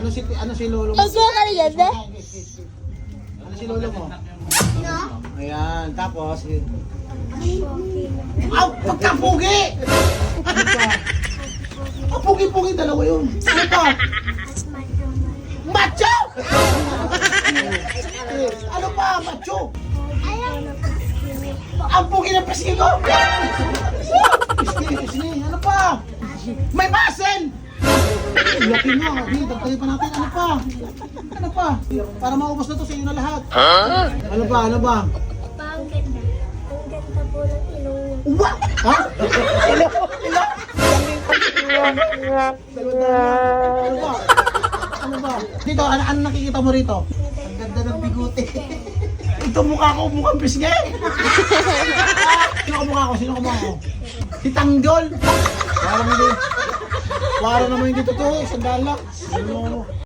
Ano si lolo mo? Ikaw ka rin yan, eh? Ano si lolo mo? No? Ayan, tapos... Aw! Pagkapugi! Ano pa? Ah, pugi-pugi dalawa yun. Ano pa? Macho! Ano pa? Macho! Ang pugi ng pisngi ko! Pisngi, ano pa? May muscle! Laki na, di, dagdagin pa natin. Ano pa? Ano pa? Para maubos na to sa inyo na lahat. Ano ba? Ano ba? Ang ganda. Ang ganda po ng ilong niya. Uwa! Ha? Ilo? Ano ba? Ano ba? Dito, ano nakikita mo rito? Ang ganda ng bigote. Ito mukha ko, mukhang pisngi. Sino kamukha ko? Sino kamukha ko? Si Tanggol. Wala naman yung dito to, sandala. Ano?